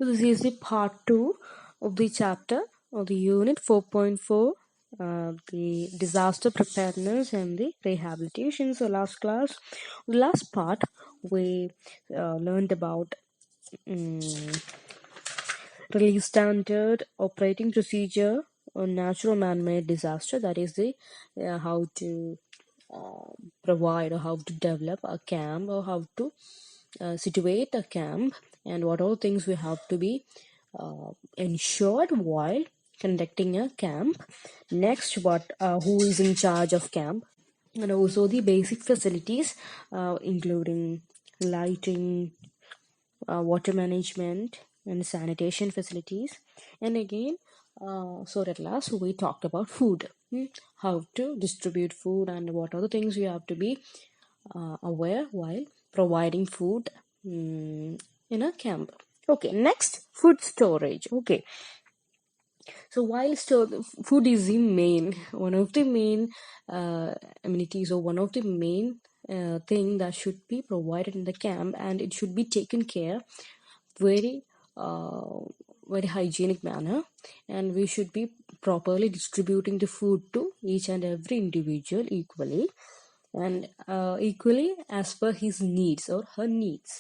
So this is the part 2 of the chapter of the unit 4.4, the disaster preparedness and the rehabilitation. So the last part, we learned about release standard, operating procedure on natural man-made disaster. That is the how to provide or how to develop a camp or how to situate a camp, and what all things we have to be ensured while conducting a camp. Next, who is in charge of camp, and also the basic facilities, including lighting, water management, and sanitation facilities. And again, so at last we talked about food, how to distribute food, and what are the things you have to be aware while providing food in a camp. Okay, next, food storage. Okay, so while food is the one of the main amenities, or one of the main thing that should be provided in the camp, and it should be taken care very very hygienic manner, and we should be properly distributing the food to each and every individual equally, and equally as per his needs or her needs.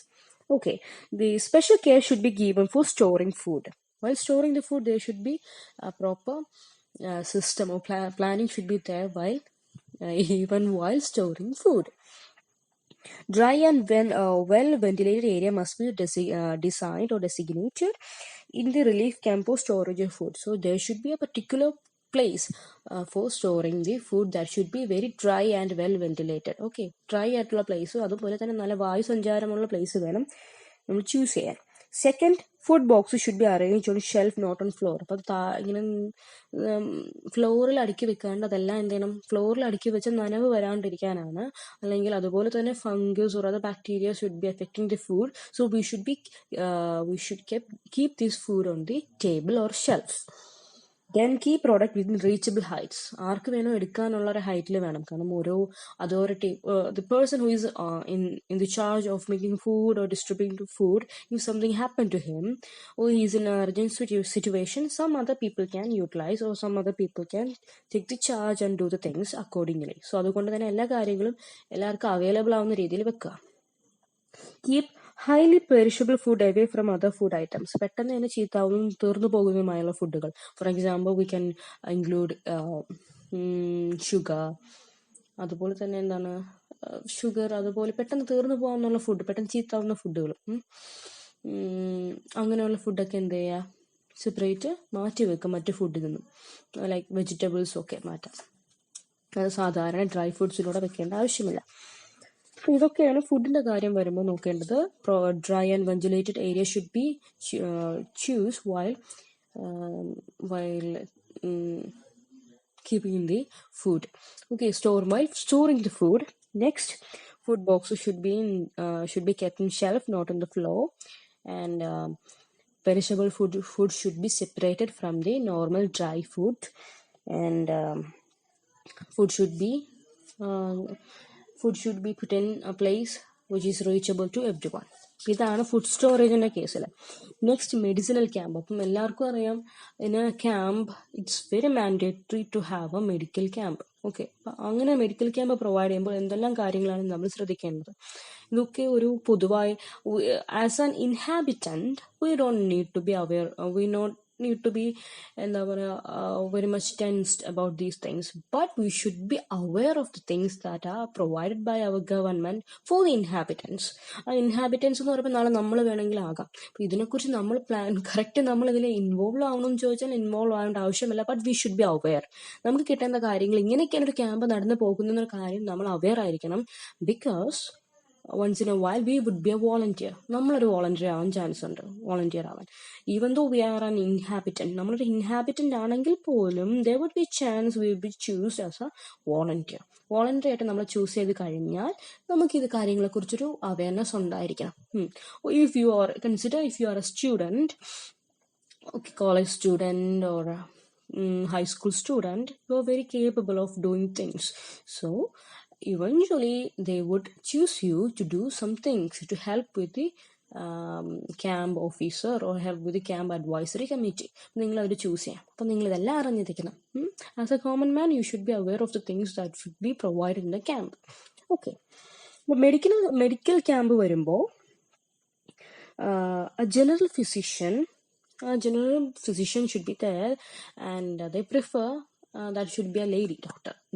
Okay, the special care should be given for storing food. While storing the food, there should be a proper system or planning should be there while even while storing food. Dry and well ventilated area must be designed or designated in the relief camp or storage of food. So there should be a particular place for storing the food that should be very dry and well ventilated. Okay, dry ആയിട്ടുള്ള place, അതുപോലെ തന്നെ നല്ല വായു സഞ്ചാരമുള്ള place വേണം നമ്മൾ choose ചെയ്യാൻ. Second, food box should be arrange on shelf, not on floor. അപ്പം ഇങ്ങനെ ഫ്ലോറിൽ അടുക്കി വെക്കാണ്ട് അതെല്ലാം എന്ത് ചെയ്യണം, ഫ്ലോറിൽ അടുക്കി വെച്ച് നനവ് വരാണ്ടിരിക്കാനാണ്. അല്ലെങ്കിൽ അതുപോലെ തന്നെ fungus or other bacteria should be affecting the food. So we should keep this food on the table or shelf. Then keep product within reachable heights. ആർക്ക് വേണോ എടുക്കാനുള്ള ഒരു ഹൈറ്റിൽ വേണം. കാരണം ഓരോ authority, the person who is in the charge of making food or distributing food, if something happened to him or he is in an urgent situation, some other people can utilize or some other people can take the charge and do the things accordingly. So അതുകൊണ്ട് തന്നെ എല്ലാ കാര്യങ്ങളും എല്ലാവർക്കും available ആവുന്ന രീതിയിൽ വെക്കുക. Keep highly perishable food away from other food items. പെട്ടെന്ന് തന്നെ ചീത്താവുന്നതും തീർന്നു പോകുന്നതുമായുള്ള ഫുഡുകൾ. For example, we can include sugar, അതുപോലെ തന്നെ എന്താണ് ഷുഗർ, അതുപോലെ പെട്ടെന്ന് തീർന്നു പോകാവുന്ന ഫുഡ്, പെട്ടെന്ന് ചീത്താവുന്ന ഫുഡുകൾ, അങ്ങനെയുള്ള ഫുഡൊക്കെ എന്ത് ചെയ്യുക, സെപ്പറേറ്റ് മാറ്റി വെക്കുക മറ്റു ഫുഡിൽ നിന്നും. ലൈക്ക് വെജിറ്റബിൾസ് ഒക്കെ മാറ്റാം. അത് സാധാരണ ഡ്രൈ ഫുഡ്സിലൂടെ വെക്കേണ്ട ആവശ്യമില്ല. ഇതൊക്കെയാണ് ഫുഡിന്റെ കാര്യം വരുമ്പോൾ നോക്കേണ്ടത്. Dry and ventilated area should be choose while keeping the food. Okay, while storing the food. Next, food boxes should be kept in shelf, not on the floor, and perishable food should be separated from the normal dry food, and food should be put in a place which is reachable to everyone. ഇതാണ് food സ്റ്റോറേജിന്റെ കേസിൽ. Next, medicinal camp. അപ്പം എല്ലാവർക്കും അറിയാം, in a camp it's very mandatory to have a medical camp. Okay, അപ്പം അങ്ങനെ medical camp provide ചെയ്യുമ്പോൾ എന്തെല്ലാം കാര്യങ്ങളാണ് നമ്മൾ ശ്രദ്ധിക്കേണ്ടത്? ഇതൊക്കെ ഒരു പൊതുവായി, as an inhabitant we don't need to be aware, we not need to be very much tensed about these things, but we should be aware of the things that are provided by our government for the inhabitants. Inhabitants എന്ന് പറയുമ്പോൾ നാളെ നമ്മൾ വേണമെങ്കിൽ ആകാം. അപ്പൊ ഇതിനെക്കുറിച്ച് നമ്മൾ correct നമ്മൾ ഇതിൽ ഇൻവോൾവ് ആവണമെന്ന് ചോദിച്ചാൽ ഇൻവോൾവ് ആവേണ്ട ആവശ്യമില്ല, but we should be aware. നമുക്ക് കിട്ടേണ്ട കാര്യങ്ങൾ, ഇങ്ങനെയൊക്കെയാണ് ഒരു ക്യാമ്പ് നടന്നു പോകുന്ന കാര്യം നമ്മൾ അവെയർ ആയിരിക്കണം. Because once in a while we would be a volunteer. നമ്മളൊരു വോളണ്ടിയർ ആവാൻ ചാൻസ് ഉണ്ട്, വോളണ്ടിയർ ആവാൻ. Even though we are an inhabitant, നമ്മളൊരു ഇൻഹാബിറ്റന്റ് ആണെങ്കിൽ പോലും there would be chance we would be choose as a volunteer. Volunteer ആയിട്ട് നമ്മൾ choose ചെയ്ത് കഴിഞ്ഞാൽ നമുക്ക് ഇത് കാര്യങ്ങളെ കുറിച്ചൊരു അവയർനെസ് ഉണ്ടായിരിക്കണം. If you are a student, okay, college student or high school student, you are very capable of doing things. So eventually they would choose you to do some things to help with the camp officer or help with camp advisory committee. നിങ്ങൾ അവർ choose ചെയ്യാം. അപ്പം നിങ്ങൾ ഇതെല്ലാം അറിഞ്ഞിരിക്കണം. As A common man you should be aware of the things that should be provided in the camp. Okay. അപ്പോൾ medical camp വരുമ്പോൾ a general physician should be there, and they prefer that should be a lady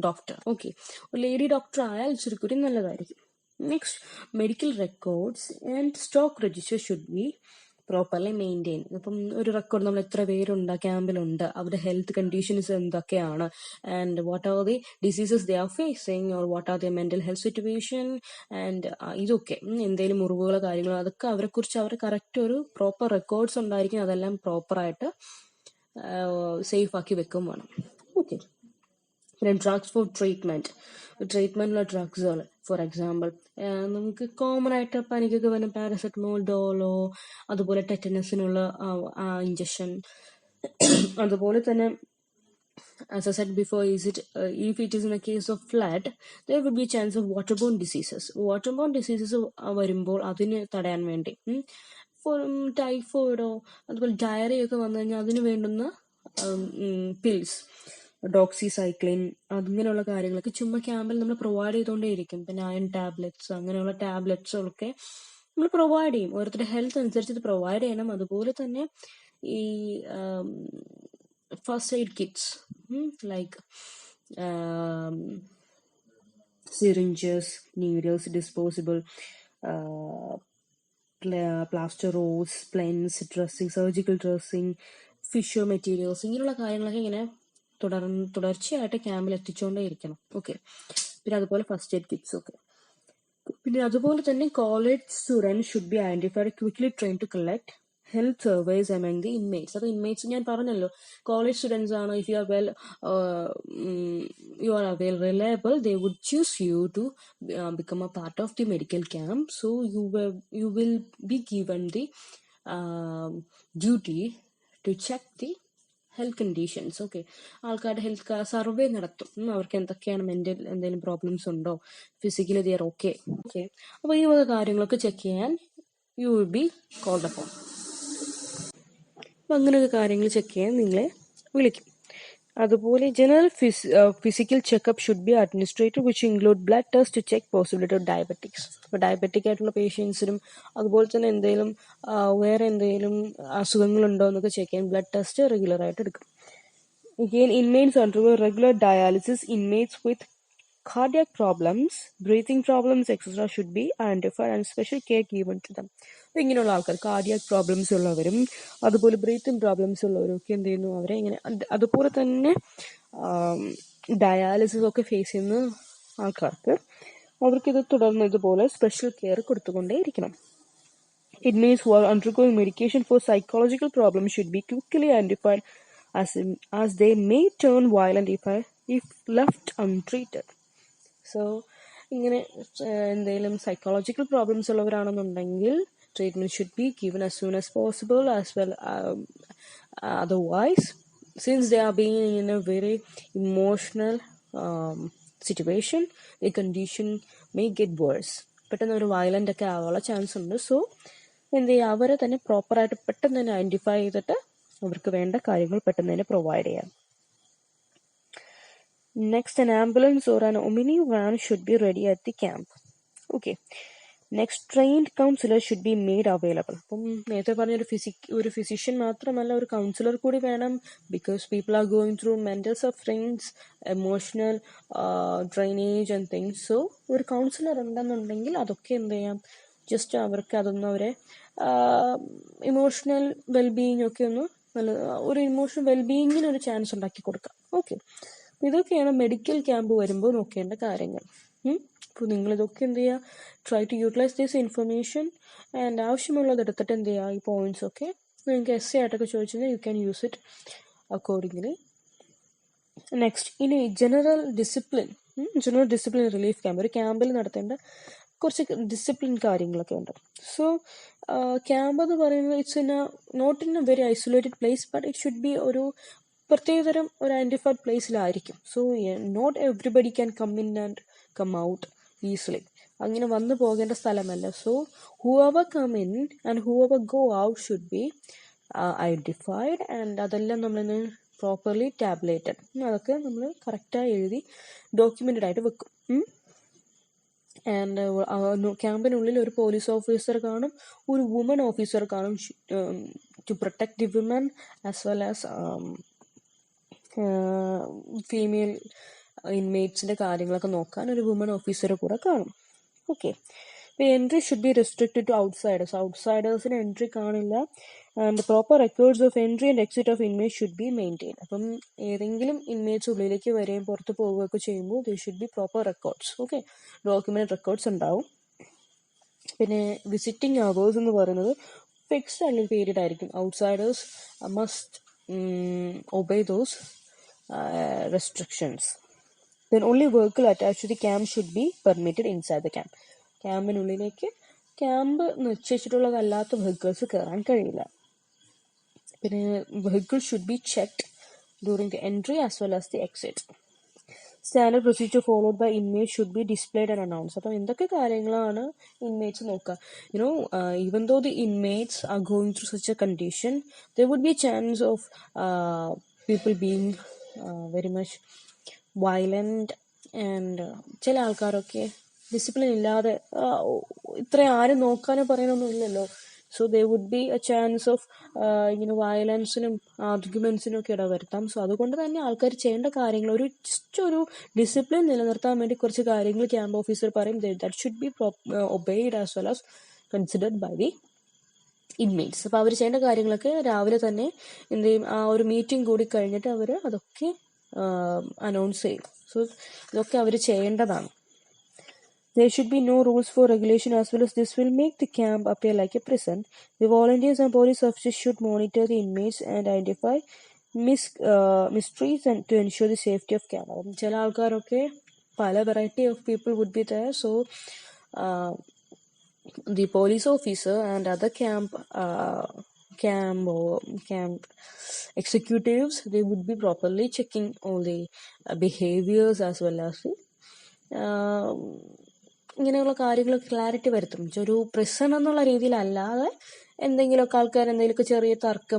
doctor. Okay, ഒരു lady doctor ആയാൽ ഇച്ചിരി നല്ലതായിരിക്കും. Next, medical records and stock register should be properly maintain. ഇപ്പം ഒരു record നമ്മൾ എത്ര പേരുണ്ട് ക്യാമ്പിലുണ്ട്, അവരുടെ ഹെൽത്ത് കണ്ടീഷൻസ് എന്തൊക്കെയാണ്, and what are the diseases they are facing, or what are the mental health situation, and ഇതൊക്കെ എന്തെങ്കിലും മുറിവുകളോ കാര്യങ്ങളോ അതൊക്കെ അവരെക്കുറിച്ച് അവർ കറക്റ്റ് ഒരു പ്രോപ്പർ റെക്കോർഡ്സ് ഉണ്ടായിരിക്കും. അതെല്ലാം പ്രോപ്പറായിട്ട് സേഫ് ആക്കി വെക്കും വേണം. ഓക്കെ. പിന്നെ ഡ്രഗ്സ് ഫോർ ട്രീറ്റ്മെന്റിലുള്ള ഡ്രഗ്സുകൾ, ഫോർ എക്സാമ്പിൾ നമുക്ക് കോമൺ ആയിട്ട് പനിക്കൊക്കെ വരുന്ന പാരസെറ്റമോൾ, ഡോളോ, അതുപോലെ ടെറ്റനസിനുള്ള ഇഞ്ചക്ഷൻ. അതുപോലെ തന്നെ as I said before, if it is in a case of flood, there would be a chance of waterborne diseases. Waterborne diseases വരുമ്പോൾ അതിന് തടയാൻ വേണ്ടി ഫോർ ടൈഫോയിഡോ അതുപോലെ ഡയറിയ ഒക്കെ വന്നു കഴിഞ്ഞാൽ അതിന് വേണ്ടുന്ന പിൽസ്, ഡോക്സിസൈക്ലിൻ, അങ്ങനെയുള്ള കാര്യങ്ങളൊക്കെ ചുമ്മാ ക്യാമ്പിൽ നമ്മൾ പ്രൊവൈഡ് ചെയ്തുകൊണ്ടേയിരിക്കും. പിന്നെ അയൺ ടാബ്ലറ്റ്സ്, അങ്ങനെയുള്ള ടാബ്ലറ്റ്സുകളൊക്കെ നമ്മൾ പ്രൊവൈഡ് ചെയ്യും. ഓരോരുത്തരുടെ ഹെൽത്ത് അനുസരിച്ച് ഇത് പ്രൊവൈഡ് ചെയ്യണം. അതുപോലെ തന്നെ ഈ first aid kits, like syringes, needles, disposable plaster rolls, plens, dressing, surgical dressing, ഫിഷോ മെറ്റീരിയൽസ്, ഇങ്ങനെയുള്ള കാര്യങ്ങളൊക്കെ ഇങ്ങനെ തുടർച്ചയായിട്ട് ക്യാമ്പിൽ എത്തിച്ചുകൊണ്ടേയിരിക്കണം. ഓക്കെ. പിന്നെ അതുപോലെ ഫസ്റ്റ് എയ്ഡ് കിറ്റ്സ് ഒക്കെ. പിന്നെ അതുപോലെ തന്നെ college student should be identified, quickly train to collect health surveys among the inmates. അത് ഇൻമേറ്റ്സ് ഞാൻ പറഞ്ഞല്ലോ, കോളേജ് സ്റ്റുഡൻസ് ആണ്. If you are well reliable, they would choose you to become a part of the medical camp. So you will be given the duty to check the health conditions. Okay. ആൾക്കാരുടെ health survey നടത്തും. അവർക്ക് എന്തൊക്കെയാണ് mental എന്തെങ്കിലും problems ഉണ്ടോ, physically they are okay. Okay. അപ്പോൾ ഈ വക കാര്യങ്ങളൊക്കെ ചെക്ക് ചെയ്യാൻ you will be called upon. അപ്പം അങ്ങനെയൊക്കെ കാര്യങ്ങൾ ചെക്ക് ചെയ്യാൻ നിങ്ങളെ വിളിക്കും. അതുപോലെ general physical checkup should be administered, which include blood test to check possibility of diabetics. അപ്പോൾ ഡയബറ്റിക് ആയിട്ടുള്ള പേഷ്യൻസിനും അതുപോലെ തന്നെ എന്തെങ്കിലും വേറെ എന്തെങ്കിലും അസുഖങ്ങളുണ്ടോ എന്നൊക്കെ ചെക്ക് ചെയ്യാൻ ബ്ലഡ് ടെസ്റ്റ് റെഗുലറായിട്ട് എടുക്കും. Again, inmates undergo regular dialysis. Inmates with cardiac problems, breathing problems, etc. should be identified and special care given to them. അപ്പോൾ ഇങ്ങനെയുള്ള ആൾക്കാർ, കാർഡിയാക് പ്രോബ്ലംസ് ഉള്ളവരും അതുപോലെ ബ്രീത്തിങ് പ്രോബ്ലംസ് ഉള്ളവരും ഒക്കെ എന്ത് ചെയ്യുന്നു, അവരെ ഇങ്ങനെ. അതുപോലെ തന്നെ ഡയാലിസിസ് ഒക്കെ ഫേസ് ചെയ്യുന്ന ആൾക്കാർക്ക് അവർക്കിത് തുടർന്ന് ഇതുപോലെ സ്പെഷ്യൽ കെയർ കൊടുത്തുകൊണ്ടേയിരിക്കണം. Inmates who are undergoing medication for psychological problems should be quickly identified as they may turn violent if left untreated. So ഇങ്ങനെ എന്തെങ്കിലും സൈക്കോളജിക്കൽ പ്രോബ്ലംസ് ഉള്ളവരാണെന്നുണ്ടെങ്കിൽ treatment should be given as soon as possible, as well otherwise, since they are being in a very emotional situation, the condition may get worse. പെട്ടെന്ന് ഒരു violent ഒക്കെ ആവാനുള്ള chance ഉണ്ട്. So എന്ത് ചെയ്യുക, അവരെ തന്നെ പ്രോപ്പറായിട്ട് പെട്ടെന്ന് തന്നെ ഐഡന്റിഫൈ ചെയ്തിട്ട് അവർക്ക് വേണ്ട കാര്യങ്ങൾ പെട്ടെന്ന് തന്നെ പ്രൊവൈഡ് ചെയ്യാം. Next, an ambulance or an omni van should be ready at the camp. Okay. Next, trained counselor should be made available. അപ്പം നേരത്തെ പറഞ്ഞ ഒരു ഫിസിഷ്യൻ മാത്രമല്ല, ഒരു കൗൺസിലർ കൂടി വേണം. Because people are going through mental sufferings, emotional drainage and things. So ഒരു councillor ഉണ്ടെന്നുണ്ടെങ്കിൽ അതൊക്കെ എന്ത് ചെയ്യാം, ജസ്റ്റ് അവർക്ക് അതൊന്നും അവരെ ഇമോഷണൽ വെൽബീയിങ് ഒക്കെ ഒന്ന് ഒരു ഇമോഷണൽ വെൽബീയിങ്ങിന് ഒരു ചാൻസ് ഉണ്ടാക്കി കൊടുക്കാം. ഓക്കെ. ഇതൊക്കെയാണ് മെഡിക്കൽ ക്യാമ്പ് വരുമ്പോൾ നോക്കേണ്ട കാര്യങ്ങൾ. അപ്പോൾ നിങ്ങളിതൊക്കെ എന്ത് ചെയ്യുക, try to utilise this information and ആവശ്യമുള്ളത് എടുത്തിട്ട് എന്ത് ചെയ്യുക, ഈ പോയിന്റ്സ് ഒക്കെ നിങ്ങൾക്ക് എസ്സേ ആയിട്ടൊക്കെ ചോദിച്ചാൽ you can use it accordingly. Next, ഇനി ജനറൽ ഡിസിപ്ലിൻ റിലീഫ് ക്യാമ്പ്. ഒരു ക്യാമ്പിൽ നടത്തേണ്ട കുറച്ച് ഡിസിപ്ലിൻ കാര്യങ്ങളൊക്കെ ഉണ്ട്. സോ ക്യാമ്പ് എന്ന് പറയുന്നത് not in a very isolated place, but it should be ഒരു പ്രത്യേകതരം ഒരു ഐഡന്റിഫൈഡ് പ്ലേസിലായിരിക്കും. So not everybody can come in and come out easily. അങ്ങനെ വന്നു പോകേണ്ട സ്ഥലമല്ല. So whoever come in and whoever go out should be identified, and അതെല്ലാം നമ്മളിന്ന് പ്രോപ്പർലി ടാബ്ലേറ്റഡ്, അതൊക്കെ നമ്മൾ കറക്റ്റായി എഴുതി ഡോക്യുമെന്റഡ് ആയിട്ട് വെക്കും. ആൻഡ് ക്യാമ്പിനുള്ളിൽ ഒരു പോലീസ് ഓഫീസർ കാണും, ഒരു വുമൺ ഓഫീസർ കാണും, to protect the woman as well as female ഇൻമേറ്റ്സിന്റെ കാര്യങ്ങളൊക്കെ നോക്കാൻ ഒരു വുമൺ ഓഫീസർ കൂടെ കാണും. Okay, entry should be restricted to outsiders. ഔട്ട്സൈഡേഴ്സിന് എൻട്രി കാണില്ല. And proper records of entry and exit of inmates should be maintain. അപ്പം ഏതെങ്കിലും ഇൻമേറ്റ്സ് ഉള്ളിലേക്ക് വരികയും പുറത്ത് പോവുകയൊക്കെ ചെയ്യുമ്പോൾ they should be proper records. Okay, document records ഉണ്ടാവും. പിന്നെ വിസിറ്റിംഗ് അവേഴ്സ് എന്ന് പറയുന്നത് ഫിക്സ്ഡ് അല്ലെങ്കിൽ പീരീഡ് ആയിരിക്കും. Outsiders must obey those restrictions. Then only vehicle attached to the camp should be permitted inside the camp. ക്യാമ്പിനുള്ളിലേക്ക് ക്യാമ്പ് നിശ്ചയിച്ചിട്ടുള്ളതല്ലാത്ത vehicles കയറാൻ കഴിയില്ല. പിന്നെ vehicle should be checked during the entry as well as the exit. Standard procedure followed by inmates should be displayed and announce. അപ്പം എന്തൊക്കെ കാര്യങ്ങളാണ് inmates നോക്കുക? Even though the inmates are going through such a condition, there would be a chance of people being very much violent. And ചില ആൾക്കാരൊക്കെ discipline ഇല്ലാതെ ഇത്ര ആരും നോക്കാനോ പറയാനൊന്നും ഇല്ലല്ലോ. So they would be a chance of വയലൻസിനും ആർഗ്യുമെന്റ്സിനും ഒക്കെ ഇടവരുത്താം. സോ അതുകൊണ്ട് തന്നെ ആൾക്കാർ ചെയ്യേണ്ട കാര്യങ്ങൾ ജസ്റ്റ് ഒരു ഡിസിപ്ലിൻ നിലനിർത്താൻ വേണ്ടി കുറച്ച് കാര്യങ്ങൾ ക്യാമ്പ് ഓഫീസർ പറയും. That should be obeyed as well as considered by the inmates. അപ്പോൾ അവർ ചെയ്യേണ്ട കാര്യങ്ങളൊക്കെ രാവിലെ തന്നെ എന്ത് ചെയ്യും, ആ ഒരു മീറ്റിംഗ് കൂടി കഴിഞ്ഞിട്ട് അവർ അതൊക്കെ അനൗൺസ് ചെയ്യും. സോ ഇതൊക്കെ അവർ ചെയ്യേണ്ടതാണ്. There should be no rules for regulation as well as this will make the camp appear like a prison. The volunteers and police officers should monitor the inmates and identify mysteries and to ensure the safety of camp. ചില ആൾക്കാരൊക്കെ പല variety of people would be there. So the police officer and other camp executives, they would be properly checking all the behaviors as well as the ഇങ്ങനെയുള്ള കാര്യങ്ങൾ clarity വരുത്തും. ഒരു prison എന്നുള്ള രീതിയിലല്ലാതെ എന്തെങ്കിലുമൊക്കെ ആൾക്കാർ എന്തെങ്കിലുമൊക്കെ ചെറിയ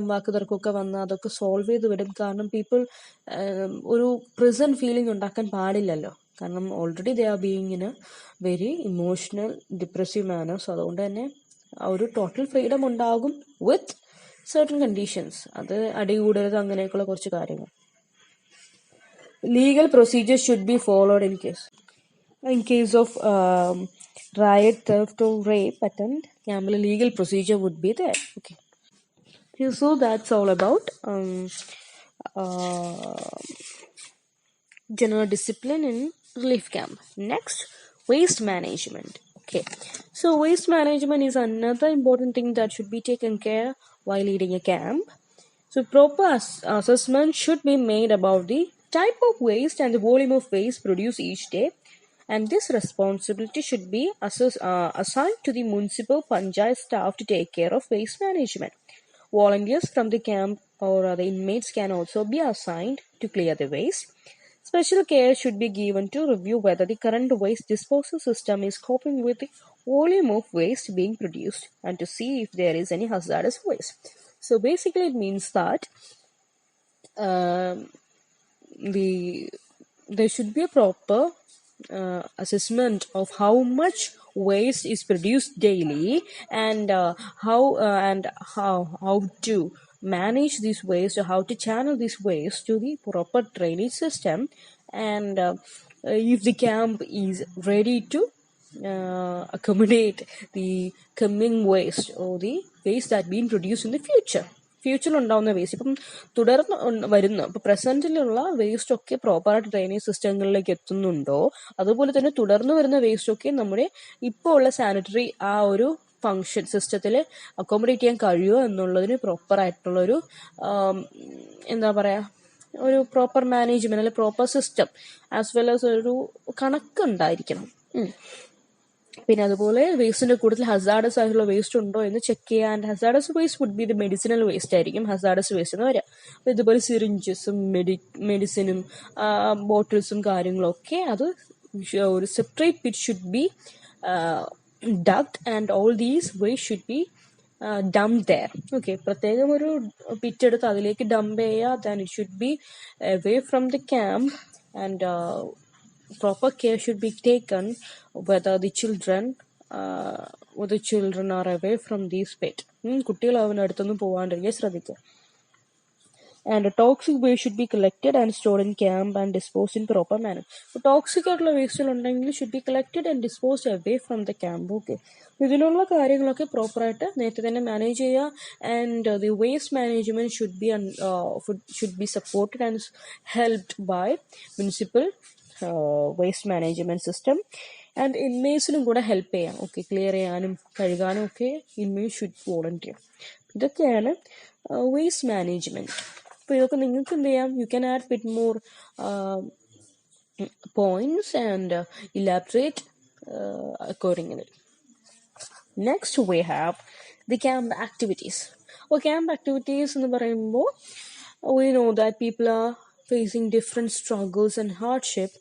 വാക്ക് തർക്കമൊക്കെ വന്നാൽ അതൊക്കെ സോൾവ് ചെയ്ത് വിടും. കാരണം പീപ്പിൾ ഒരു പ്രിസൺ ഫീലിംഗ് ഉണ്ടാക്കാൻ പാടില്ലല്ലോ. കാരണം already they are being in a very emotional depressive manner. So അതുകൊണ്ട് തന്നെ ഒരു ടോട്ടൽ ഫ്രീഡം ഉണ്ടാകും വിത്ത് സർട്ടൻ കണ്ടീഷൻസ്. അത് അടികൂടരുത്, അങ്ങനെയൊക്കെയുള്ള കുറച്ച് കാര്യങ്ങൾ. Legal procedure should be followed in case of riot, theft or rape attempt. Camp legal procedure would be there. Okay, so that's all about general discipline in relief camp. Next, waste management. Okay, so waste management is another important thing that should be taken care while leading a camp. So proper assessment should be made about the type of waste and the volume of waste produced each day, and this responsibility should be assigned to the municipal panchayat staff to take care of waste management. Volunteers from the camp or the inmates can also be assigned to clear the waste. Special care should be given to review whether the current waste disposal system is coping with the volume of waste being produced and to see if there is any hazardous waste. So basically it means that there should be a proper assessment of how much waste is produced daily, and how to manage this waste, or how to channel this waste to the proper drainage system, and if the camp is ready to accommodate the coming waste or the waste that being produced in the ഫ്യൂച്ചറിൽ ഉണ്ടാവുന്ന waste. ഇപ്പം തുടർന്ന് വരുന്ന ഇപ്പം പ്രസന്റിലുള്ള waste ഒക്കെ പ്രോപ്പറായിട്ട് drainage സിസ്റ്റങ്ങളിലേക്ക് എത്തുന്നുണ്ടോ, അതുപോലെ തന്നെ തുടർന്ന് വരുന്ന വേസ്റ്റ് ഒക്കെ നമ്മുടെ ഇപ്പോൾ ഉള്ള സാനിറ്ററി ആ ഒരു ഫങ്ഷൻ സിസ്റ്റത്തിൽ അക്കോമഡേറ്റ് ചെയ്യാൻ കഴിയുമോ എന്നുള്ളതിന് പ്രോപ്പറായിട്ടുള്ളൊരു എന്താ പറയുക, ഒരു പ്രോപ്പർ മാനേജ്മെന്റ് അല്ലെങ്കിൽ proper system as well as ഒരു കണക്കുണ്ടായിരിക്കണം. പിന്നെ അതുപോലെ വേസ്റ്റിന്റെ കൂട്ടത്തിൽ ഹസാഡസ് ആയിട്ടുള്ള വേസ്റ്റ് ഉണ്ടോ എന്ന് ചെക്ക് ചെയ്യാൻ. Hazardous waste would be the medicinal waste ആയിരിക്കും ഹസാഡസ് വേസ്റ്റ് എന്ന് വരിക. അപ്പോൾ ഇതുപോലെ സിറിഞ്ചസും മെഡിസിനും ബോട്ടിൽസും കാര്യങ്ങളൊക്കെ അത് ഒരു separate pit should be duct, and all these waste should be dumped there. Okay, പ്രത്യേകം ഒരു പിറ്റ് എടുത്ത് അതിലേക്ക് ഡംപ് ചെയ്യുക, then it should be away from the camp, and proper care should be taken whether the children are away from these pit. കുട്ടികൾ അവനടുത്തൊന്നും പോകാണ്ടിരിക്കാൻ ശ്രദ്ധിക്കുക. And toxic waste should be collected and stored in camp and disposed in proper manner. So toxic ആയിട്ടുള്ള വേസ്റ്റുകൾ ഉണ്ടെങ്കിൽ should be collected and disposed away from the camp. Okay, ഇതിനുള്ള കാര്യങ്ങളൊക്കെ പ്രോപ്പറായിട്ട് നേരത്തെ തന്നെ മാനേജ് ചെയ്യുക. And the waste management should be supported and helped by municipal waste management system. And ഇൻമേറ്റ്സിനും കൂടെ ഹെൽപ്പ് ചെയ്യാം. ഓക്കെ, ക്ലിയർ ചെയ്യാനും കഴുകാനും ഒക്കെ ഇൻമേറ്റ് ഷുഡ് വോളണ്ടിയർ. ഇതൊക്കെയാണ് വേസ്റ്റ് മാനേജ്മെന്റ്. അപ്പോൾ ഇതൊക്കെ നിങ്ങൾക്ക് എന്ത് ചെയ്യാം, you can add with more points and elaborate accordingly. Next we have the camp activities. അപ്പോൾ ക്യാമ്പ് ആക്ടിവിറ്റീസ് എന്ന് പറയുമ്പോൾ we know that people are facing different struggles and hardship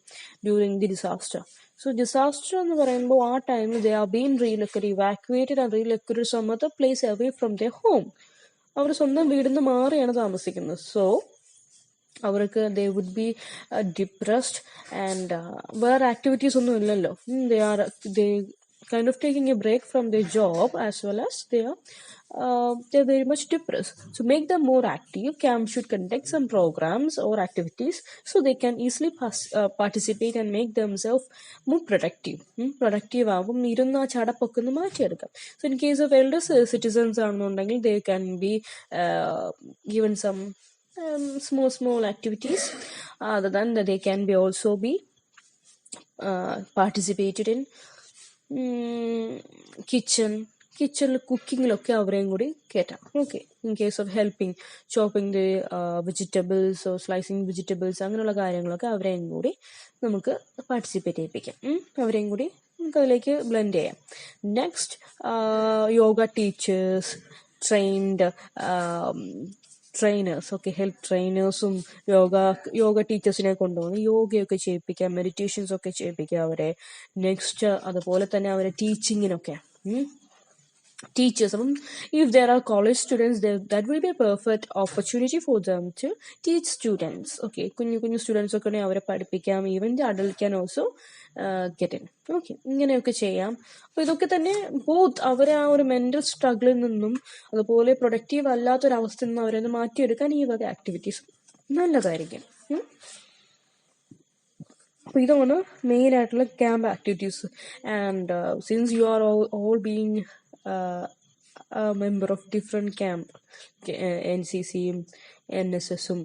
during the disaster. So disaster എന്ന് പറയുമ്പോൾ ആ ടൈമിൽ they are being evacuated and relocated to some other place away from their home. അവർ സ്വന്തം വീടിൽ നിന്ന് മാറിയാണ് താമസിക്കുന്നത്. സോ അവർക്ക് they would be depressed and വേറെ ആക്ടിവിറ്റീസ് ഒന്നും ഇല്ലല്ലോ. they kind of taking a break from their job as well as they're very much depressed. To make them more active, camp should conduct some programs or activities so they can easily participate and make themselves more productive ആകും. ഇരുന്ന് ആ ചടപ്പൊക്കെ ഒന്ന് മാറ്റിയെടുക്കാം. So in case of elder citizens ആണെന്നുണ്ടെങ്കിൽ they can be given some small activities. Other than that, they can be also be participated in കിച്ചണിൽ കുക്കിങ്ങിലൊക്കെ അവരെയും കൂടി കയറ്റാം. Okay, in case of helping chopping the vegetables or slicing vegetables അങ്ങനെയുള്ള കാര്യങ്ങളൊക്കെ അവരെയും കൂടി നമുക്ക് പാർട്ടിസിപ്പേറ്റ് ചെയ്യിപ്പിക്കാം. അവരെയും കൂടി നമുക്ക് അതിലേക്ക് ബ്ലെൻഡ് ചെയ്യാം. Next, yoga teachers, trainers, okay, health ട്രെയിനേഴ്സും യോഗ ടീച്ചേഴ്സിനെ കൊണ്ടുപോകുന്നു. യോഗയൊക്കെ ചെയ്യിപ്പിക്കാം, മെഡിറ്റേഷൻസ് ഒക്കെ ചെയ്യിപ്പിക്കാം അവരെ. നെക്സ്റ്റ്, അതുപോലെ തന്നെ അവരെ ടീച്ചിങ്ങിനൊക്കെ teachers. If there are college students, that will be a perfect opportunity for them to teach students. Okay, കുഞ്ഞു സ്റ്റുഡൻസ് ഒക്കെ അവരെ പഠിപ്പിക്കാം. Even the adult can also get in. Okay, ഇങ്ങനെയൊക്കെ ചെയ്യാം. അപ്പോൾ ഇതൊക്കെ തന്നെ ബോത്ത് അവരെ ആ ഒരു മെന്റൽ സ്ട്രഗിളിൽ നിന്നും അതുപോലെ പ്രൊഡക്റ്റീവ് അല്ലാത്തൊരവസ്ഥയിൽ നിന്നും അവരെ ഒന്ന് മാറ്റിയെടുക്കാൻ ഈ വക ആക്ടിവിറ്റീസ് നല്ലതായിരിക്കും. അപ്പോൾ ഇതാണ് മെയിൻ ആയിട്ടുള്ള camp activities. And since you are all being a member of different camp, NCCയും NSSും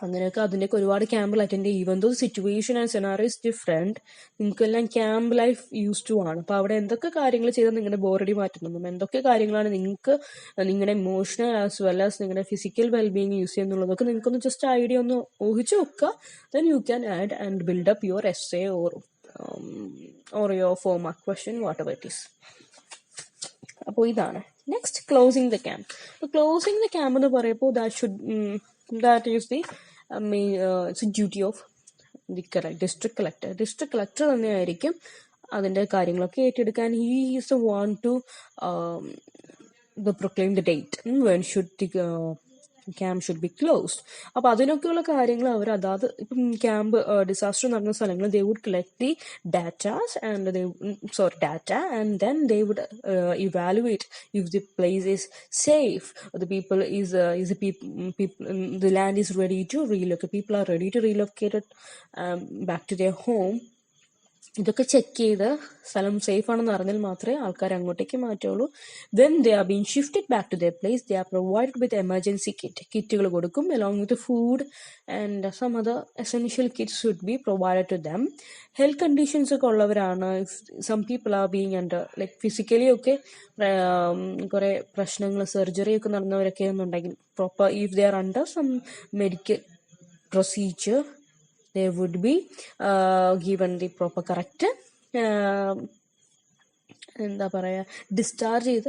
അങ്ങനെയൊക്കെ അതിൻ്റെയൊക്കെ ഒരുപാട് ക്യാമ്പിൽ അറ്റൻഡ് ചെയ്യും. Even though situation and scenario is different, നിങ്ങൾക്കെല്ലാം ക്യാമ്പ് ലൈഫ് യൂസ് ടു ആണ്. അപ്പോൾ അവിടെ എന്തൊക്കെ കാര്യങ്ങൾ ചെയ്താൽ നിങ്ങളുടെ ബോറടി മാറ്റുന്നതും എന്തൊക്കെ കാര്യങ്ങളാണ് നിങ്ങൾക്ക് നിങ്ങളുടെ ഇമോഷണൽ ആസ് വെൽ ആസ് നിങ്ങളുടെ ഫിസിക്കൽ വെൽബീയിങ് യൂസ് ചെയ്യുന്നുള്ളതൊക്കെ നിങ്ങൾക്കൊന്ന് ജസ്റ്റ് ഐഡിയ ഒന്ന് ഊഹിച്ച് വെക്കുക. Then you can add and build up your essay or your formal question, whatever it is. അപ്പോൾ ഇതാണ്. Next, closing the camp. Closing the camp എന്ന് പറയുമ്പോൾ that is the it's duty of the district collector. District collector തന്നെയായിരിക്കും അതിൻ്റെ കാര്യങ്ങളൊക്കെ ഏറ്റെടുക്കാൻ. He is the one two proclaim the date when should the camp should be closed. അപ്പോൾ അതിനൊക്കെയുള്ള കാര്യങ്ങൾ അവർ ഇപ്പം camp disaster നടന്ന സ്ഥലങ്ങൾ they would collect the data and then they would evaluate if the place is safe, the land is ready to relocate, people are ready to relocate it back to their home. ഇതൊക്കെ check ചെയ്ത് സ്ഥലം safe ആണെന്ന് അറിഞ്ഞാൽ മാത്രമേ ആൾക്കാർ അങ്ങോട്ടേക്ക് മാറ്റുള്ളൂ. Then they are being shifted back to their place. They are provided with emergency കിറ്റുകൾ കൊടുക്കും along with food and some other essential kits should be provided to them. Health conditions ഒക്കെ ഉള്ളവരാണ്, some people are being under like physically ഒക്കെ കുറെ പ്രശ്നങ്ങൾ surgery ഒക്കെ നടന്നവരൊക്കെ എന്നുണ്ടെങ്കിൽ proper if they are under some medical procedure they would be given the proper correct എന്താ പറയുക ഡിസ്ചാർജ് ചെയ്ത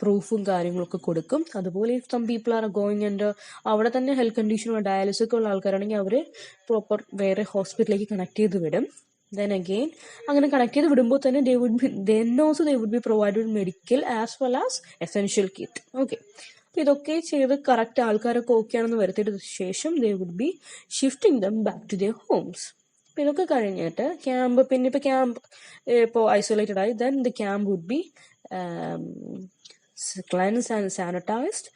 പ്രൂഫും കാര്യങ്ങളൊക്കെ കൊടുക്കും. അതുപോലെ some people are going and അവിടെ തന്നെ ഹെൽത്ത് കണ്ടീഷനുള്ള ഡയാലിസിസ് ഒക്കെ ഉള്ള ആൾക്കാരാണെങ്കിൽ അവർ പ്രോപ്പർ വേറെ ഹോസ്പിറ്റലിലേക്ക് കണക്ട് ചെയ്ത് വിടും. Then again, അങ്ങനെ കണക്ട് ചെയ്ത് വിടുമ്പോൾ തന്നെ they would be provided medical as well as essential kit. Okay. അപ്പോൾ ഇതൊക്കെ ചെയ്ത് കറക്റ്റ് ആൾക്കാരൊക്കെ ഓക്കെ ആണെന്ന് വരുത്തിയിട്ട് ശേഷം they would be shifting them back to their homes. അപ്പോൾ ഇതൊക്കെ കഴിഞ്ഞിട്ട് ക്യാമ്പ്, പിന്നെ ഇപ്പോൾ ക്യാമ്പ് ഇപ്പോൾ ഐസൊലേറ്റഡ് ആയി, then the camp would be cleansed and sanitized.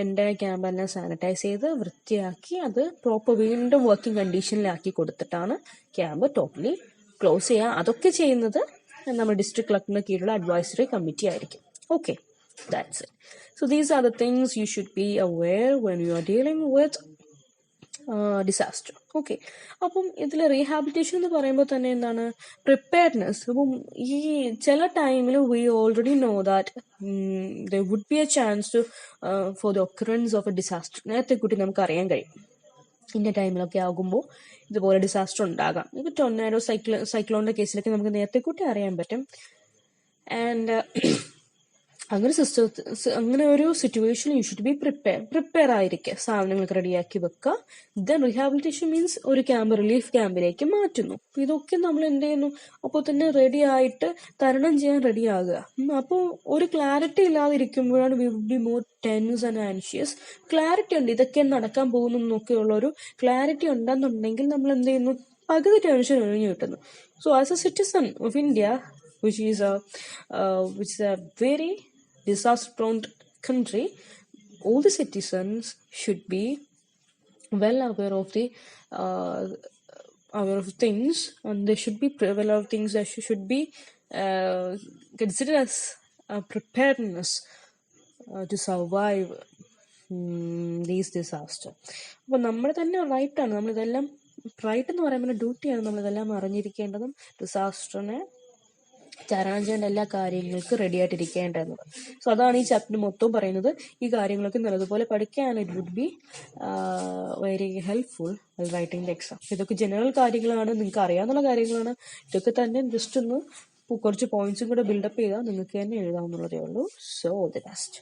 എൻ്റെ ക്യാമ്പെല്ലാം സാനിറ്റൈസ് ചെയ്ത് വൃത്തിയാക്കി അത് പ്രോപ്പർ വീണ്ടും വർക്കിംഗ് കണ്ടീഷനിലാക്കി കൊടുത്തിട്ടാണ് ക്യാമ്പ് ടോട്ടലി ക്ലോസ് ചെയ്യുക. അതൊക്കെ ചെയ്യുന്നത് നമ്മുടെ ഡിസ്ട്രിക്ട് കളക്ടറിന് കീഴിലുള്ള അഡ്വൈസറി കമ്മിറ്റി ആയിരിക്കും. Okay, that's it. So these are the things you should be aware when you are dealing with disaster. Okay, അപ്പം ഇതിൽ റീഹാബിലിറ്റേഷൻ എന്ന് പറയുമ്പോൾ തന്നെ എന്താണ് പ്രിപ്പയർഡ്നെസ്. അപ്പം ഈ ചില ടൈമിൽ we already know that there would be a chance to for the occurrence of a disaster. നേരത്തെ കൂട്ടി നമുക്ക് അറിയാൻ കഴിയും ഇന്ന ടൈമിലൊക്കെ ആകുമ്പോൾ ഇതുപോലെ ഡിസാസ്റ്റർ ഉണ്ടാകാം. ഇപ്പോൾ ടൊർണാഡോ, സൈക്ലോണിന്റെ കേസിലൊക്കെ നമുക്ക് നേരത്തെ കൂട്ടി അറിയാൻ പറ്റും. ആൻഡ് അങ്ങനെ ഒരു situation you should be prepare ആയിരിക്കുക, സാധനങ്ങളൊക്കെ റെഡിയാക്കി വെക്കുക. ദെൻ റീഹാബിലിറ്റേഷൻ മീൻസ് ഒരു ക്യാമ്പ്, റിലീഫ് ക്യാമ്പിലേക്ക് മാറ്റുന്നു. ഇതൊക്കെ നമ്മൾ എന്ത് ചെയ്യുന്നു, അപ്പോൾ തന്നെ റെഡി ആയിട്ട് തരണം ചെയ്യാൻ റെഡി ആകുക. അപ്പോൾ ഒരു ക്ലാരിറ്റി ഇല്ലാതിരിക്കുമ്പോഴാണ് we would be more tense and anxious. Clarity ഉണ്ട്, ഇതൊക്കെ നടക്കാൻ പോകുന്നു എന്നൊക്കെയുള്ള ഒരു ക്ലാരിറ്റി ഉണ്ടെന്നുണ്ടെങ്കിൽ നമ്മൾ എന്ത് ചെയ്യുന്നു, പകുതി ടെൻഷൻ ഒഴിഞ്ഞു കിട്ടുന്നു. So as A citizen of India, which is a very disaster-prone country, all the citizens should be well aware of things, and they should be well aware of things that should be considered as preparedness to survive these disasters. അപ്പോൾ നമ്മൾ തന്നെ റൈറ്റാണ്, നമ്മളിതെല്ലാം right എന്ന് പറയുമ്പോൾ ഡ്യൂട്ടിയാണ് നമ്മളിതെല്ലാം അറിഞ്ഞിരിക്കേണ്ടതും ഡിസാസ്റ്ററിനെ തരണം ചെയ്യേണ്ട എല്ലാ കാര്യങ്ങൾക്കും റെഡി ആയിട്ടിരിക്കേണ്ടത്. സോ അതാണ് ഈ ചാപ്റ്റർ മൊത്തം പറയുന്നത്. ഈ കാര്യങ്ങളൊക്കെ നല്ലതുപോലെ പഠിക്കാൻ it would be very helpful while writing the exam. ഇതൊക്കെ ജനറൽ കാര്യങ്ങളാണ്, നിങ്ങൾക്ക് അറിയാവുന്ന കാര്യങ്ങളാണ്. ഇതൊക്കെ തന്നെ ജസ്റ്റ് ഒന്ന് കുറച്ച് പോയിന്റ്സും കൂടെ ബിൽഡപ്പ് ചെയ്താൽ നിങ്ങൾക്ക് തന്നെ എഴുതാവുന്നതേ ഉള്ളൂ. So all the best.